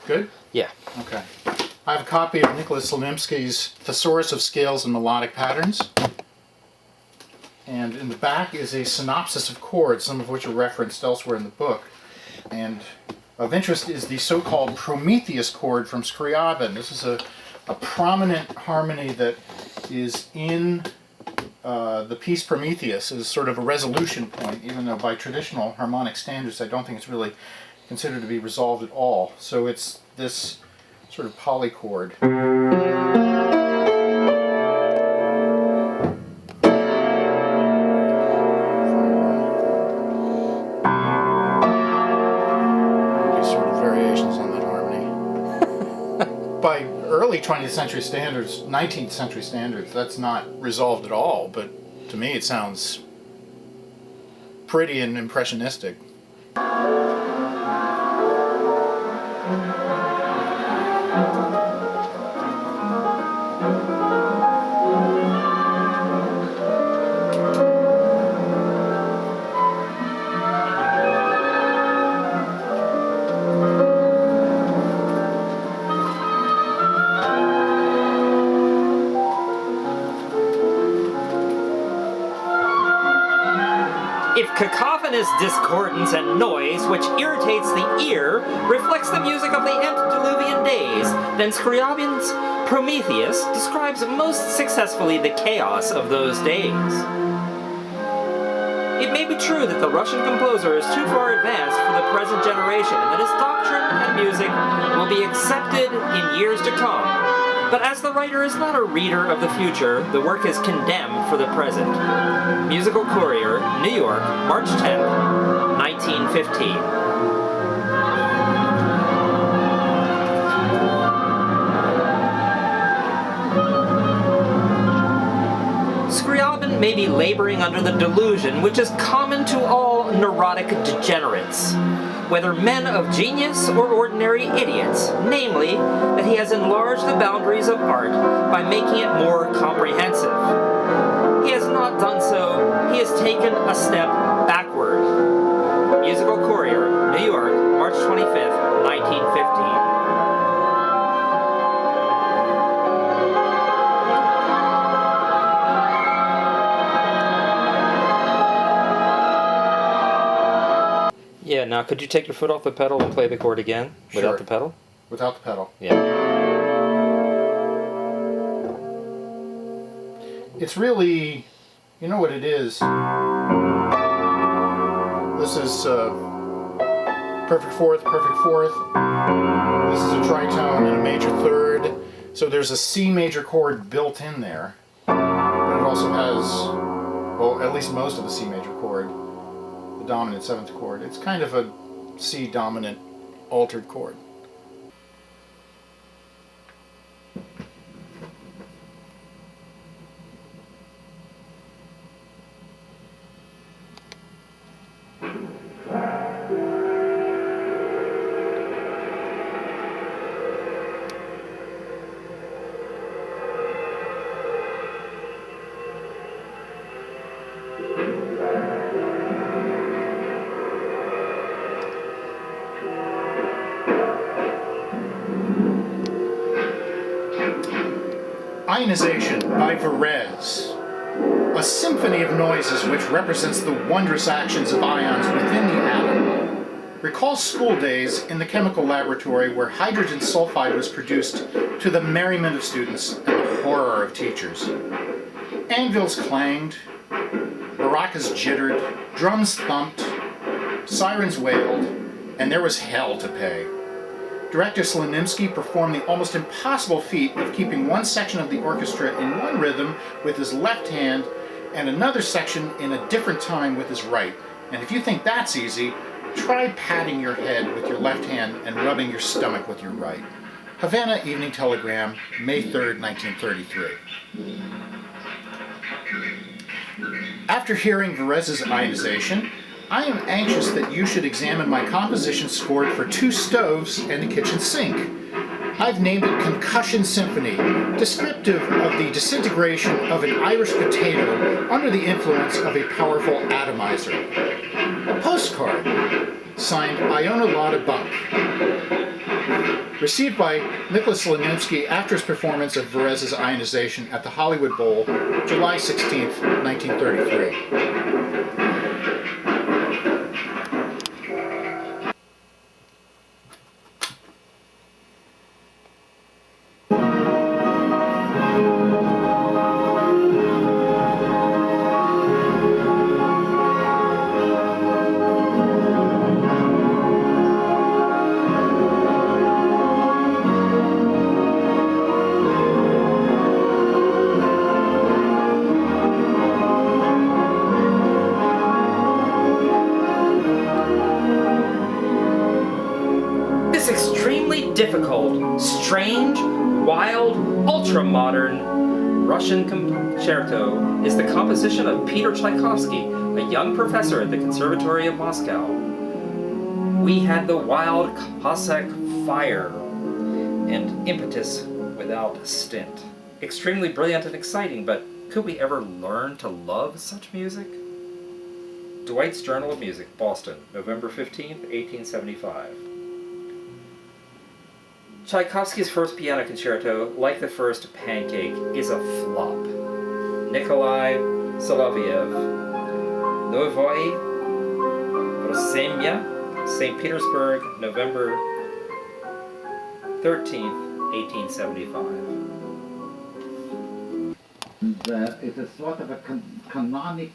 Good? Yeah. Okay. I have a copy of Nicolas Slonimsky's Thesaurus of Scales and Melodic Patterns. And in the back is a synopsis of chords, some of which are referenced elsewhere in the book. And of interest is the so-called Prometheus chord from Scriabin. This is a prominent harmony that is in the piece Prometheus as sort of a resolution point, even though by traditional harmonic standards I don't think it's really considered to be resolved at all. So it's this sort of polychord. By early 20th century standards, 19th century standards, that's not resolved at all, but to me it sounds pretty and impressionistic. If cacophonous discordance and noise, which irritates the ear, reflects the music of the antediluvian days, then Scriabin's Prometheus describes most successfully the chaos of those days. It may be true that the Russian composer is too far advanced for the present generation, and that his doctrine and music will be accepted in years to come. But as the writer is not a reader of the future, the work is condemned for the present. Musical Courier, New York, March 10, 1915. Scriabin may be laboring under the delusion which is common to all neurotic degenerates, whether men of genius or ordinary idiots, namely, that he has enlarged the boundaries of art by making it more comprehensive. He has not done so, he has taken a step backward. Musical Courier, New York, March 25th, 1915. Yeah, now could you take your foot off the pedal and play the chord again? Sure. Without the pedal? Without the pedal. Yeah. It's really, you know what it is? This is perfect fourth. This is a tritone and a major third. So there's a C major chord built in there. But it also has, well, at least most of the C major chord. Dominant seventh chord. It's kind of a C dominant altered chord. Ionization by Varese, a symphony of noises which represents the wondrous actions of ions within the atom, recalls school days in the chemical laboratory where hydrogen sulfide was produced to the merriment of students and the horror of teachers. Anvils clanged, maracas jittered, drums thumped, sirens wailed, and there was hell to pay. Director Slonimsky performed the almost impossible feat of keeping one section of the orchestra in one rhythm with his left hand and another section in a different time with his right. And if you think that's easy, try patting your head with your left hand and rubbing your stomach with your right. Havana Evening Telegram, May 3rd, 1933. After hearing Varese's ionization, I am anxious that you should examine my composition scored for 2 stoves and a kitchen sink. I've named it Concussion Symphony, descriptive of the disintegration of an Irish potato under the influence of a powerful atomizer. A postcard, signed Iona Lotta Bunk. received by Nicolas Slonimsky after his performance of Varèse's ionization at the Hollywood Bowl, July 16, 1933. Difficult, strange, wild, ultra-modern Russian concerto is the composition of Peter Tchaikovsky, a young professor at the Conservatory of Moscow. We had the wild Cossack fire and impetus without stint. Extremely brilliant and exciting, but could we ever learn to love such music? Dwight's Journal of Music, Boston, November 15, 1875. Tchaikovsky's first piano concerto, like the first Pancake, is a flop. Nikolai Soloviev, Novoye Rosemya, St. Petersburg, November 13th, 1875. It's a sort of a canonic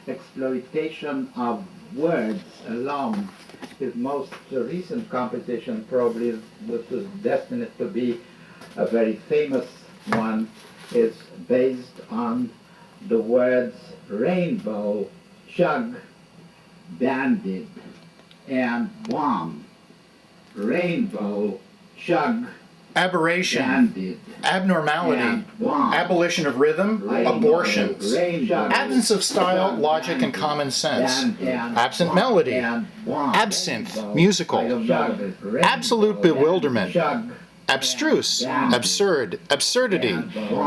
exploitation of words alone. His most recent composition, probably which is destined to be a very famous one, is based on the words rainbow, chug, banded, and bomb. Rainbow, chug, Aberration, banded, abnormality, and bomb. abolition of rhythm, abortions, Rainbow, absence of style, logic, and common sense, absent melody, absinthe, musical, absolute bewilderment, abstruse, absurd, absurdity,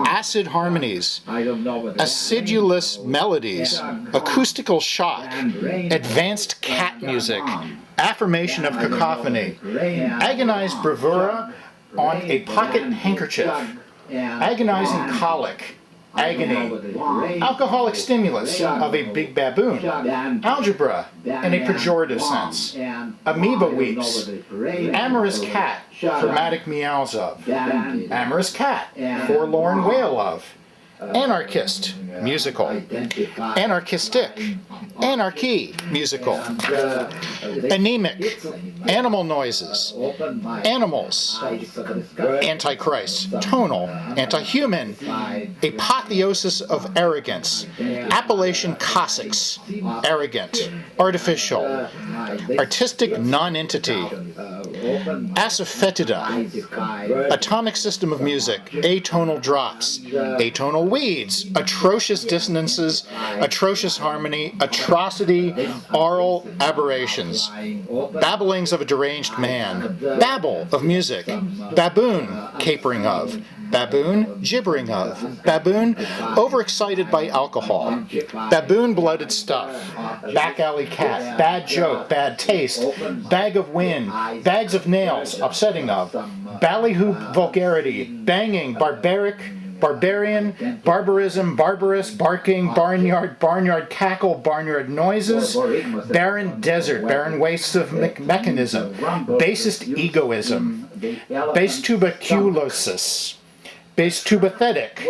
acid harmonies, acidulous melodies, acoustical shock, advanced cat music, affirmation of cacophony, agonized bravura on a pocket handkerchief, agonizing colic, agony, alcoholic stimulus of a big baboon, algebra in a pejorative sense, amoeba weeps, amorous cat, dramatic meows of, amorous cat, forlorn wail of, anarchist, musical, anarchistic, anarchy, musical, anemic, animal noises, animals, antichrist, tonal, anti-human, apotheosis of arrogance, appellation Cossacks, arrogant, artificial, artistic non-entity, asafoetida, atomic system of music, atonal drops, atonal weeds, atrocious dissonances, atrocious harmony, atrocity, aural aberrations, babblings of a deranged man, babble of music, baboon, capering of, baboon, gibbering of, baboon, overexcited by alcohol, baboon-blooded stuff, back alley cat, bad joke, bad taste, bag of wind, bags of nails, upsetting of, ballyhoop vulgarity, banging, barbarian, barbarism, barbarous, barking, barnyard cackle, barnyard noises, barren desert, barren wastes of mechanism, basest egoism, base tuberculosis, base tubathetic,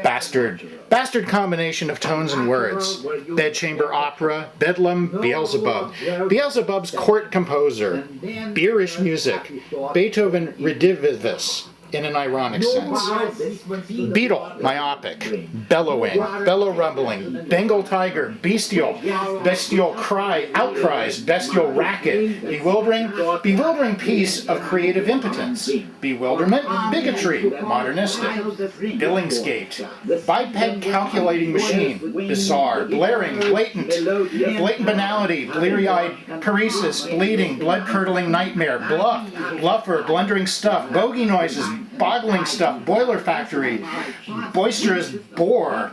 bastard combination of tones and words, bedchamber opera, bedlam, Beelzebub, Beelzebub's court composer, beerish music, Beethoven redivivus, in an ironic sense. Beetle, myopic, bellowing, bellow rumbling, Bengal tiger, bestial cry, outcries, bestial racket, bewildering piece of creative impotence, bewilderment, bigotry, modernistic, Billingsgate, biped calculating machine, bizarre, blaring, blatant banality, bleary-eyed paresis, bleeding, blood-curdling nightmare, bluffer, blundering stuff, bogey noises, boggling stuff, boiler factory, boisterous bore,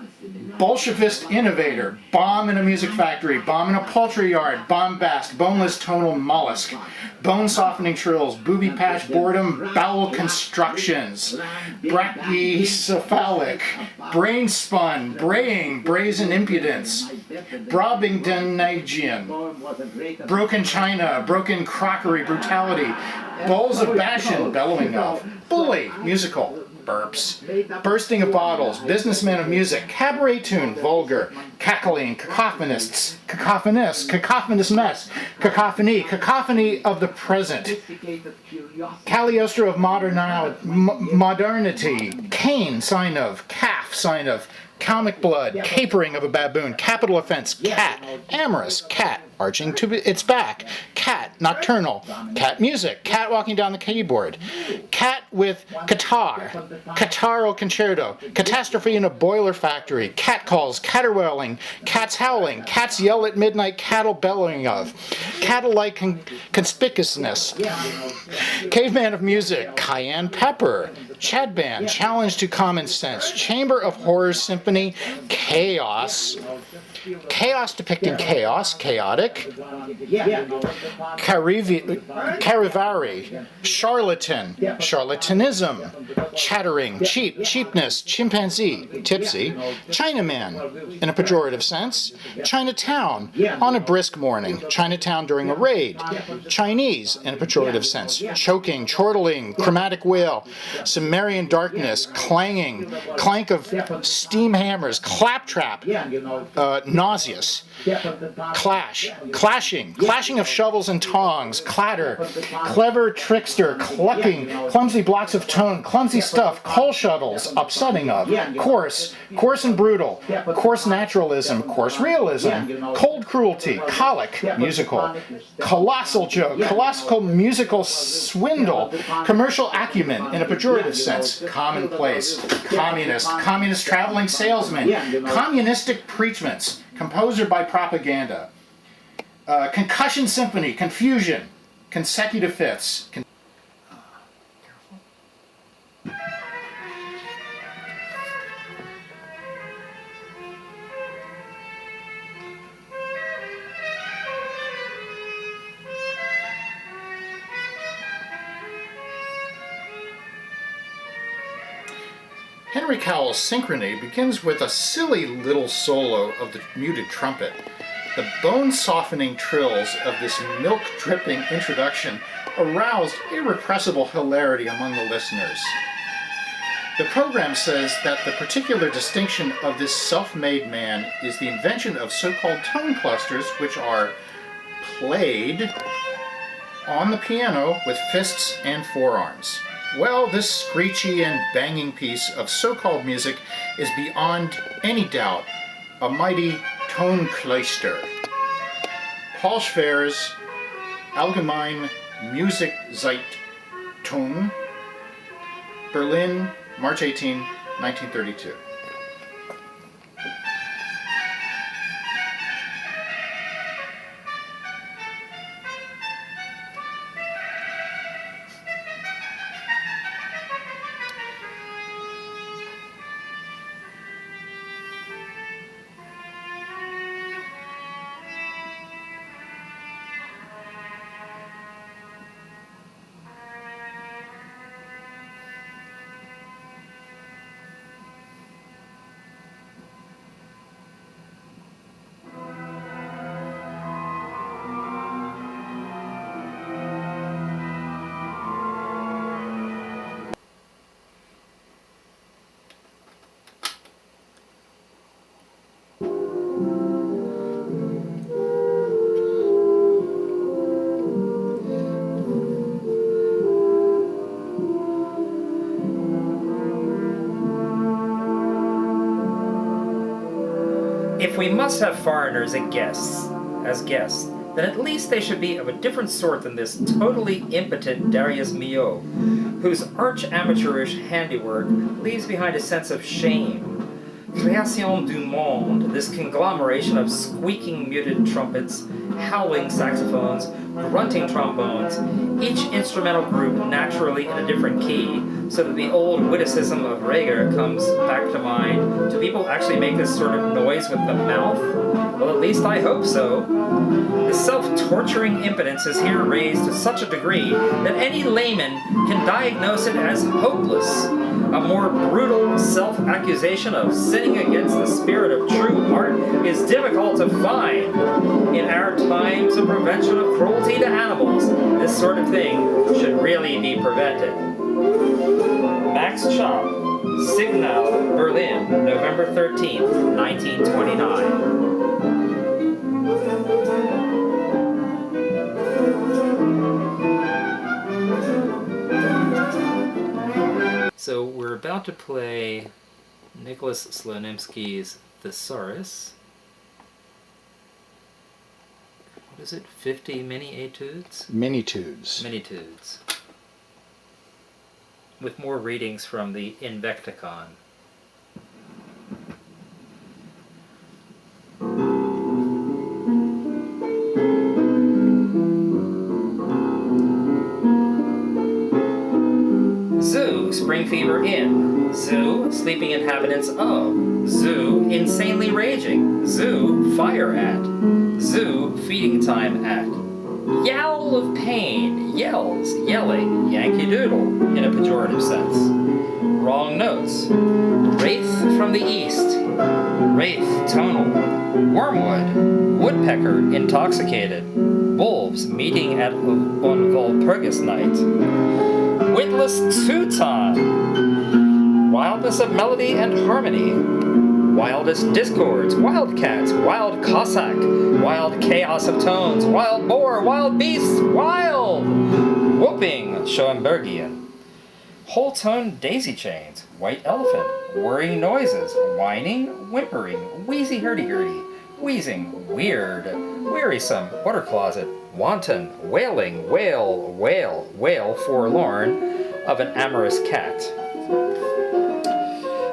Bolshevist innovator, bomb in a music factory, bomb in a poultry yard, bombast, boneless tonal mollusk, bone softening trills, booby patch boredom, bowel constructions, brachycephalic, brain spun, braying, brazen impudence, Brobingdonagian, broken china, broken crockery, brutality, bowls of bashan, bellowing of, bully, musical, burps, bursting of bottles, businessmen of music, cabaret tune, vulgar, cackling, cacophonists, cacophonous mess, cacophony of the present, Cagliostro of modernity, Cain, sign of, calf, sign of, comic blood, capering of a baboon, capital offense, cat, amorous, cat, arching to its back, cat, nocturnal, cat music, cat walking down the keyboard, cat with guitar, catarrhal concerto, catastrophe in a boiler factory, cat calls, caterwauling, cats howling, cats yell at midnight, cattle bellowing of, cattle-like conspicuousness, caveman of music, cayenne pepper, Chad Band, Challenge to Common Sense, Chamber of Horrors Symphony, Chaos, Chaos depicting chaos, chaotic, Carivari, Charlatan, Charlatanism, Chattering, Cheap, Cheapness, Chimpanzee, Tipsy, Chinaman, in a pejorative sense, Chinatown, on a brisk morning, Chinatown during a raid, Chinese, in a pejorative sense, choking, chortling, chromatic whale, Sumerian darkness, clanging, clank of steam hammers, claptrap, nauseous, clashing of shovels and tongs, clatter, clever trickster, clucking, clumsy blocks of tone, clumsy stuff, coal shuttles, upsetting of, coarse and brutal, coarse naturalism, coarse realism, cold cruelty, colic, musical, colossal joke, colossal musical swindle, commercial acumen in a pejorative sense, commonplace, communist traveling salesman, communistic preachments, composer by propaganda, concussion symphony, confusion, consecutive fifths. Henry Cowell's Synchrony begins with a silly little solo of the muted trumpet. The bone-softening trills of this milk-dripping introduction aroused irrepressible hilarity among the listeners. The program says that the particular distinction of this self-made man is the invention of so-called tone clusters, which are played on the piano with fists and forearms. Well, this screechy and banging piece of so-called music is beyond any doubt a mighty Tonkleister. Paul Schwer's Allgemeine Musikszeitung, Berlin, March 18, 1932. If we must have foreigners as guests, then at least they should be of a different sort than this totally impotent Darius Milhaud, whose arch-amateurish handiwork leaves behind a sense of shame. Création du monde, this conglomeration of squeaking muted trumpets, howling saxophones, grunting trombones, each instrumental group naturally in a different key, so that the old witticism of Reger comes back to mind. Do people actually make this sort of noise with the mouth? Well, at least I hope so. The self-torturing impotence is here raised to such a degree that any layman can diagnose it as hopeless. A more brutal self-accusation of sinning against the spirit of true art is difficult to find. In our times of prevention of cruelty to animals, this sort of thing should really be prevented. Max Schaap, Signal, Berlin, November 13th, 1929. So we're about to play Nicolas Slonimsky's Thesaurus. What is it? 50 mini-etudes? Minitudes. Minitudes. With more readings from the Invecticon. Zoo, spring fever in. Zoo, sleeping inhabitants of. Zoo, insanely raging. Zoo, fire at. Zoo, feeding time at. Yowl of pain, yells, yelling, Yankee Doodle, in a pejorative sense. Wrong notes. Wraith from the east. Wraith, tonal. Wormwood, woodpecker, intoxicated. Wolves, meeting at on Walpurgis night. Witless Teuton, wildness of melody and harmony, wildest discords, wildcats, wild Cossack, wild chaos of tones, wild boar, wild beasts, wild, whooping, Schoenbergian, whole tone daisy chains, white elephant, whirring noises, whining, whimpering, wheezy hurdy-gurdy, wheezing, weird, wearisome, water closet, wanton, wailing, wail, wail, wail, forlorn, of an amorous cat.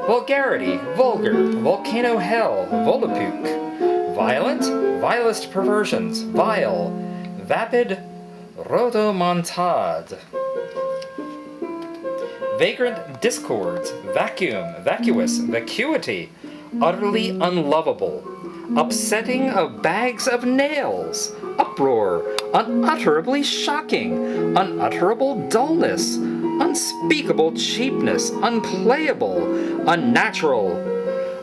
Vulgarity, vulgar, volcano hell, volapuk, violent, vilest perversions, vile, vapid, rodomontade. Vagrant discords, vacuum, vacuous, vacuity, utterly unlovable, upsetting of bags of nails, uproar, unutterably shocking, unutterable dullness, unspeakable cheapness, unplayable, unnatural,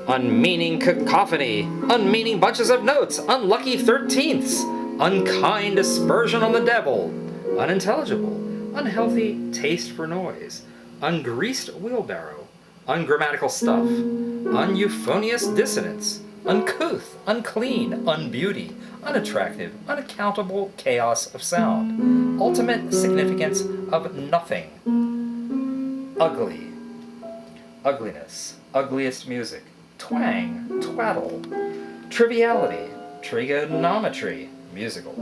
unmeaning cacophony, unmeaning bunches of notes, unlucky 13ths, unkind aspersion on the devil, unintelligible, unhealthy taste for noise, ungreased wheelbarrow, ungrammatical stuff, uneuphonious dissonance, uncouth, unclean, unbeauty, unattractive, unaccountable chaos of sound, ultimate significance of nothing, ugly, ugliness, ugliest music, twang, twaddle, triviality, trigonometry, musical,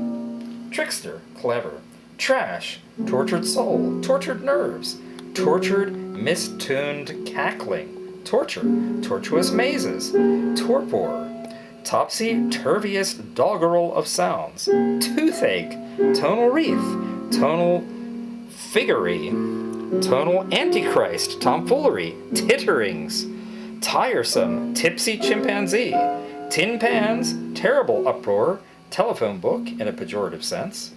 trickster, clever, trash, tortured soul, tortured nerves, tortured, mistuned cackling, torture, tortuous mazes, torpor, topsy-turviest doggerel of sounds, toothache, tonal wreath, tonal figgery, tonal antichrist, tomfoolery, titterings, tiresome, tipsy chimpanzee, tin pans, terrible uproar, telephone book in a pejorative sense,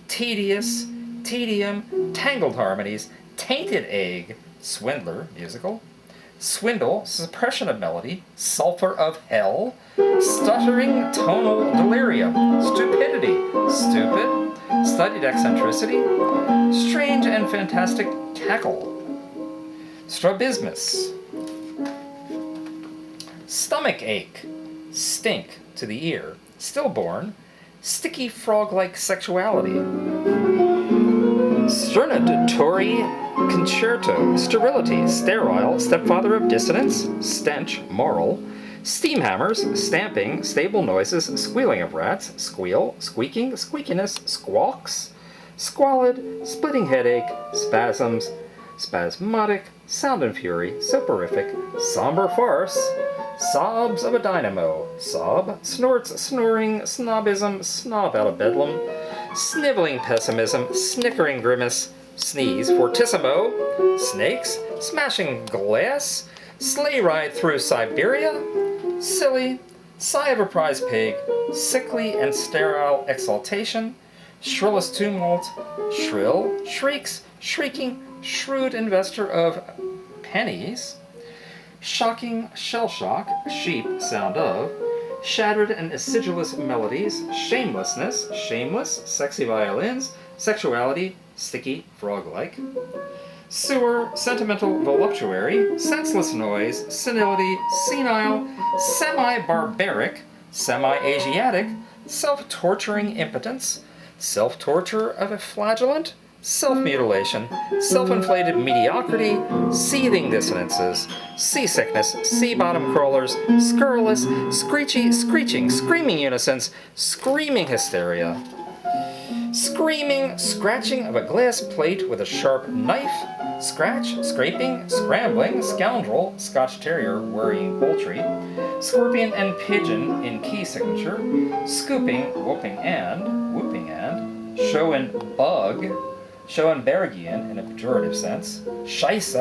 tedious, tedium, tangled harmonies, tainted egg, swindler, musical, swindle, suppression of melody, sulfur of hell, stuttering tonal delirium, stupidity, stupid, studied eccentricity, strange and fantastic cackle, strabismus, stomach ache, stink to the ear, stillborn, sticky frog-like sexuality, sternatory concerto, sterility, sterile, stepfather of dissonance, stench, moral, steam hammers, stamping, stable noises, squealing of rats, squeal, squeaking, squeakiness, squawks, squalid, splitting headache, spasms, spasmodic, sound and fury, soporific, somber farce, sobs of a dynamo, sob, snorts, snoring, snobism, snob out of bedlam, sniveling pessimism, snickering grimace, sneeze, fortissimo, snakes, smashing glass, sleigh ride through Siberia, silly, sigh of a prize pig, sickly and sterile exaltation, shrillest tumult, shrill, shrieks, shrieking, shrewd investor of pennies, shocking shell shock, sheep sound of, shattered and acidulous melodies, shamelessness, shameless, sexy violins, sexuality, sticky, frog-like, sewer, sentimental voluptuary, senseless noise, senility, senile, semi-barbaric, semi-Asiatic, self-torturing impotence, self-torture of a flagellant, self-mutilation, self-inflated mediocrity, seething dissonances, seasickness, sea-bottom crawlers, scurrilous, screechy, screeching, screaming unisons, screaming hysteria, screaming, scratching of a glass plate with a sharp knife, scratch, scraping, scrambling, scoundrel, Scotch terrier, worrying poultry, scorpion and pigeon in key signature, scooping, whooping and, show and bug, Schoenbergian in a pejorative sense, scheisse,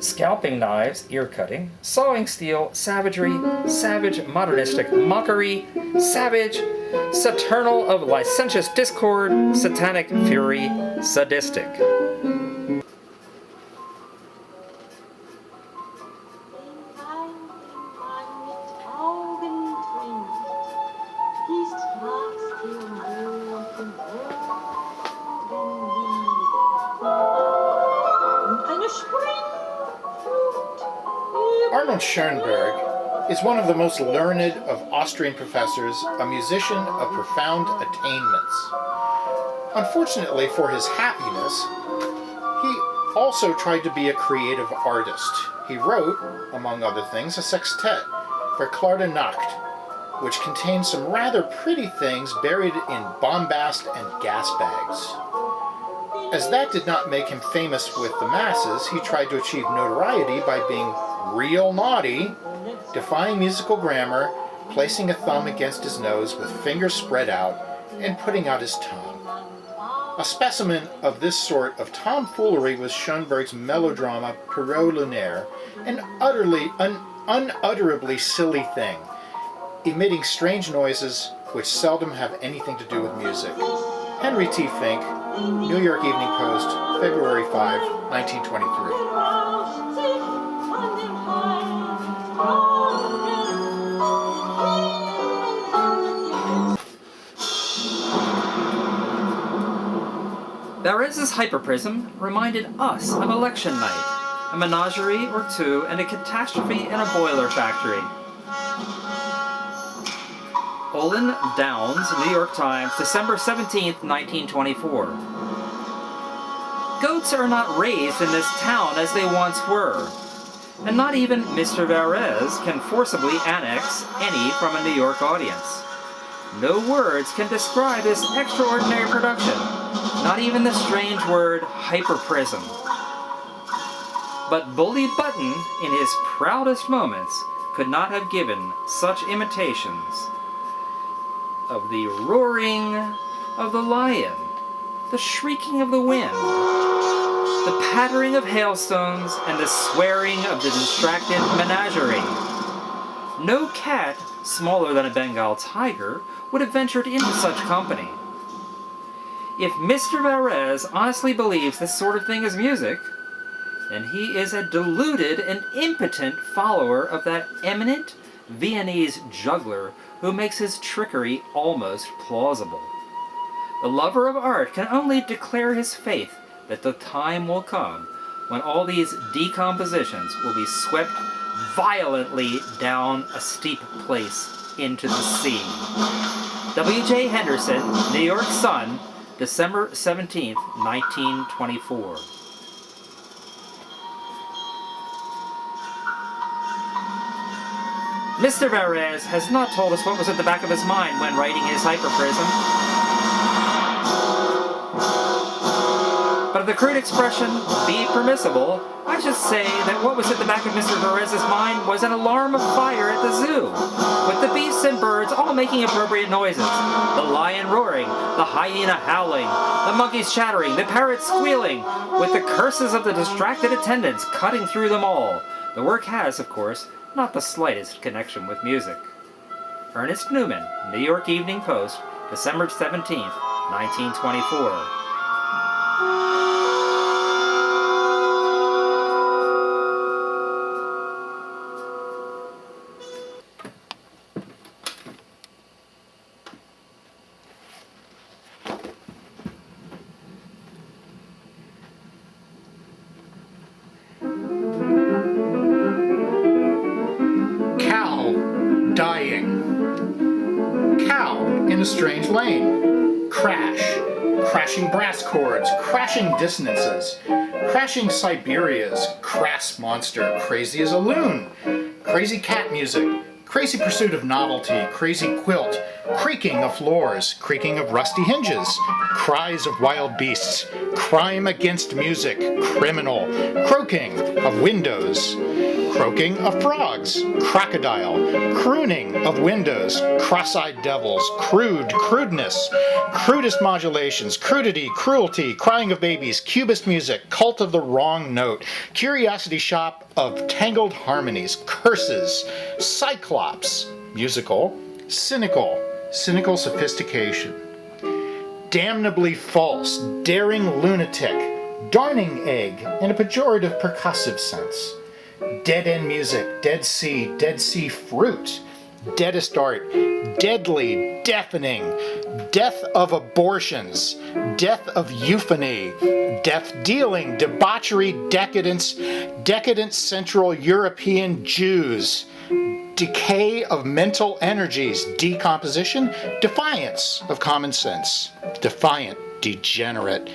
scalping knives, ear cutting, sawing steel, savagery, savage modernistic mockery, savage, saturnal of licentious discord, satanic fury, sadistic. Arnold Schoenberg is one of the most learned of Austrian professors, a musician of profound attainments. Unfortunately for his happiness, he also tried to be a creative artist. He wrote, among other things, a sextet for Nacht, which contains some rather pretty things buried in bombast and gas bags. As that did not make him famous with the masses, he tried to achieve notoriety by being real naughty, defying musical grammar, placing a thumb against his nose with fingers spread out, and putting out his tongue. A specimen of this sort of tomfoolery was Schoenberg's melodrama Pierrot Lunaire, an unutterably silly thing, emitting strange noises which seldom have anything to do with music. Henry T. Fink, New York Evening Post, February 5, 1923. Barrez's hyperprism reminded us of election night, a menagerie or two, and a catastrophe in a boiler factory. Olin Downs, New York Times, December 17, 1924. Goats are not raised in this town as they once were, and not even Mr. Barrez can forcibly annex any from a New York audience. No words can describe this extraordinary production, not even the strange word hyperprism. But Bully Button, in his proudest moments, could not have given such imitations of the roaring of the lion, the shrieking of the wind, the pattering of hailstones, and the swearing of the distracted menagerie. No cat, smaller than a Bengal tiger, would have ventured into such company. If Mr. Barrez honestly believes this sort of thing is music, then he is a deluded and impotent follower of that eminent Viennese juggler who makes his trickery almost plausible. The lover of art can only declare his faith that the time will come when all these decompositions will be swept violently down a steep place into the sea. W.J. Henderson, New York Sun, December 17, 1924. Mr. Barrez has not told us what was at the back of his mind when writing his hyperprism. But at the crude expression, be permissible, I should say that what was at the back of Mr. Perez's mind was an alarm of fire at the zoo, with the beasts and birds all making appropriate noises. The lion roaring, the hyena howling, the monkeys chattering, the parrots squealing, with the curses of the distracted attendants cutting through them all. The work has, of course, not the slightest connection with music. Ernest Newman, New York Evening Post, December 17th, 1924. Strange lane. Crash. Crashing brass chords. Crashing dissonances. Crashing Siberias. Crass monster. Crazy as a loon. Crazy cat music. Crazy pursuit of novelty. Crazy quilt. Creaking of floors. Creaking of rusty hinges. Cries of wild beasts. Crime against music. Criminal. Croaking of windows. Croaking of frogs, crocodile, crooning of windows, cross-eyed devils, crudeness, crudest modulations, crudity, cruelty, crying of babies, cubist music, cult of the wrong note, curiosity shop of tangled harmonies, curses, cyclops, musical, cynical sophistication, damnably false, daring lunatic, darning egg in a pejorative percussive sense. Dead-end music, dead sea fruit, deadest art, deadly, deafening, death of abortions, death of euphony, death dealing, debauchery, decadence, decadent Central European Jews, decay of mental energies, decomposition, defiance of common sense, defiant, degenerate,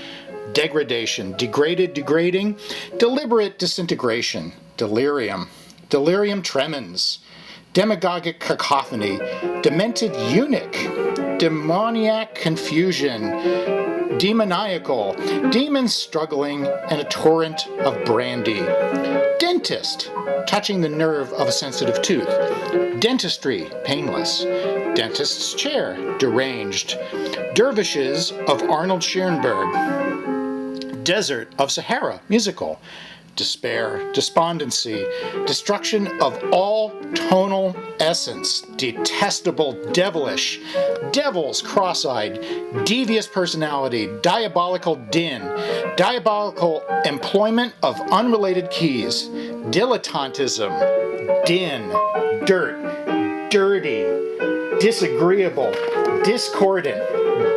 degradation, degraded, degrading, deliberate disintegration, delirium, delirium tremens, demagogic cacophony, demented eunuch, demoniac confusion, demoniacal, demons struggling, and a torrent of brandy. Dentist, touching the nerve of a sensitive tooth. Dentistry, painless. Dentist's chair, deranged. Dervishes of Arnold Schoenberg. Desert of Sahara, musical. Despair, despondency, destruction of all tonal essence, detestable, devilish, devils, cross-eyed, devious personality, diabolical din, diabolical employment of unrelated keys, dilettantism, din, dirt, dirty, disagreeable, discordant,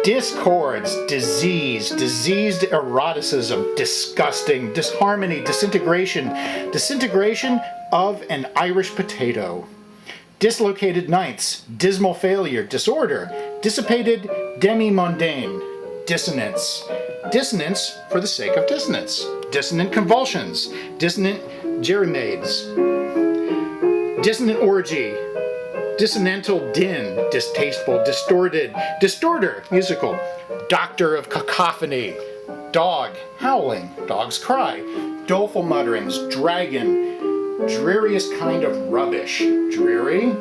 discords, diseased eroticism, disgusting, disharmony, disintegration of an Irish potato, dislocated ninths, dismal failure, disorder, dissipated demi-mondaine, dissonance, dissonance for the sake of dissonance, dissonant convulsions, dissonant gerymades, dissonant orgy, dissonantal din, distasteful, distorted, distorter, musical, doctor of cacophony, dog, howling, dog's cry, doleful mutterings, dragon, dreariest kind of rubbish, dreary,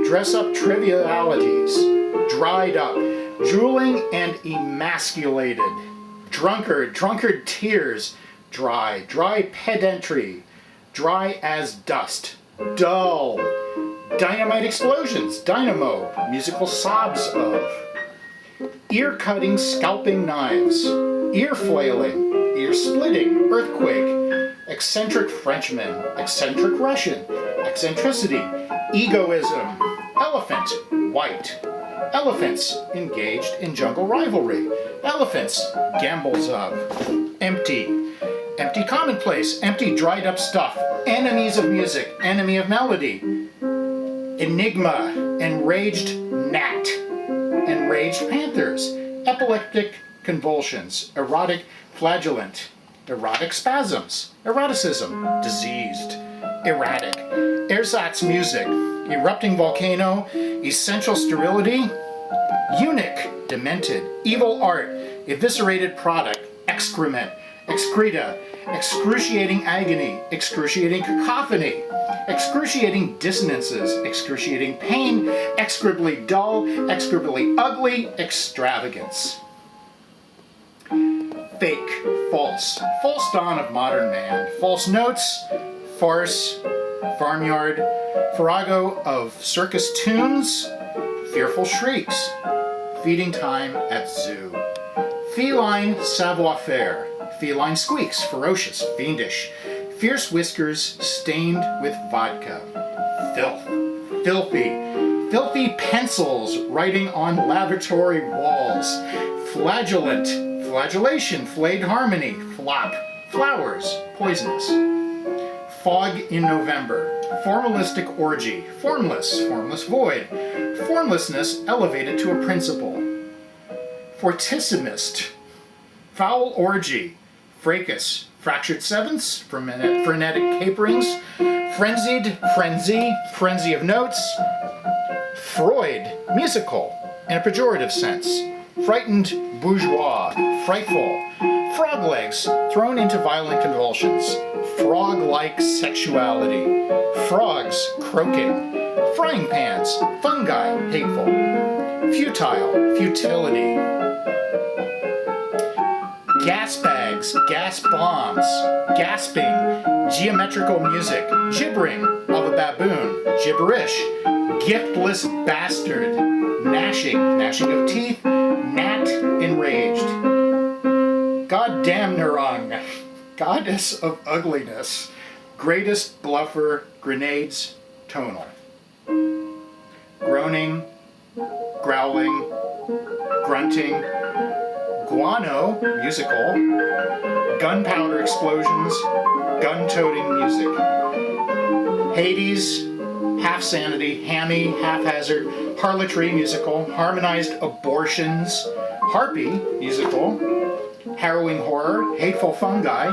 dress up trivialities, dried up, drooling and emasculated, drunkard tears, dry pedantry, dry as dust, dull, dynamite explosions, dynamo, musical sobs of, ear-cutting, scalping knives, ear-flailing, ear-splitting, earthquake, eccentric Frenchman, eccentric Russian, eccentricity, egoism, elephant, white, elephants engaged in jungle rivalry, elephants, gambles of, empty commonplace, empty dried up stuff, enemies of music, enemy of melody, enigma, enraged gnat, enraged panthers, epileptic convulsions, erotic flagellant, erotic spasms, eroticism, diseased, erratic, ersatz music, erupting volcano, essential sterility, eunuch, demented, evil art, eviscerated product, excrement, excreta, excruciating agony, excruciating cacophony, excruciating dissonances, excruciating pain, execrably dull, execrably ugly, extravagance. Fake, false, false dawn of modern man, false notes, farce, farmyard, farrago of circus tunes, fearful shrieks, feeding time at zoo, feline savoir-faire, feline squeaks, ferocious, fiendish, fierce whiskers stained with vodka, filth, filthy, filthy pencils writing on lavatory walls, flagellant, flagellation, flayed harmony, flop, flowers, poisonous, fog in November, formalistic orgy, formless, formless void, formlessness elevated to a principle, fortissimist, foul orgy, fracas, fractured sevenths, frenetic caperings, frenzied, frenzy, frenzy of notes, Freud, musical, in a pejorative sense, frightened bourgeois, frightful, frog legs thrown into violent convulsions, frog-like sexuality, frogs croaking, frying pans, fungi, hateful, futile, futility, gas bags, gas bombs, gasping, geometrical music, gibbering of a baboon, gibberish, giftless bastard, gnashing, gnashing of teeth, gnat enraged, goddamn Nerung, goddess of ugliness, greatest bluffer, grenades, tonal, groaning, growling, grunting, guano, musical, gunpowder explosions, gun-toting music, Hades, half-sanity, hammy, haphazard, harlotry, musical, harmonized abortions, harpy, musical, harrowing horror, hateful fungi,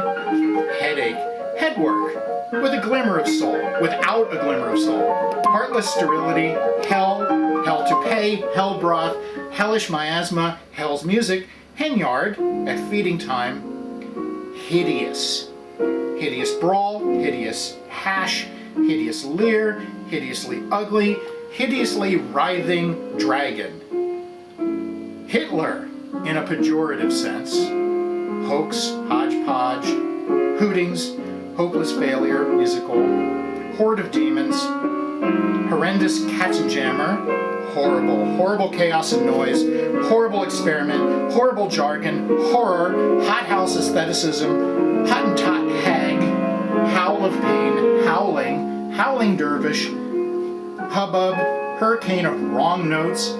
headache, headwork, with a glimmer of soul, without a glimmer of soul, heartless sterility, hell, hell to pay, hell broth, hellish miasma, hell's music, henyard, at feeding time, hideous, hideous brawl, hideous hash, hideous leer, hideously ugly, hideously writhing dragon, Hitler, in a pejorative sense, hoax, hodgepodge, hootings, hopeless failure, musical, horde of demons, horrendous katzenjammer, horrible, horrible chaos and noise, horrible experiment, horrible jargon, horror, hothouse aestheticism, Hottentot hag, howl of pain, howling, howling dervish, hubbub, hurricane of wrong notes,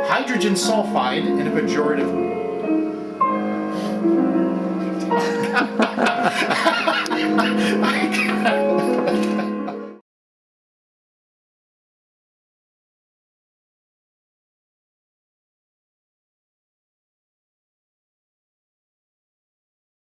hydrogen sulfide in a pejorative.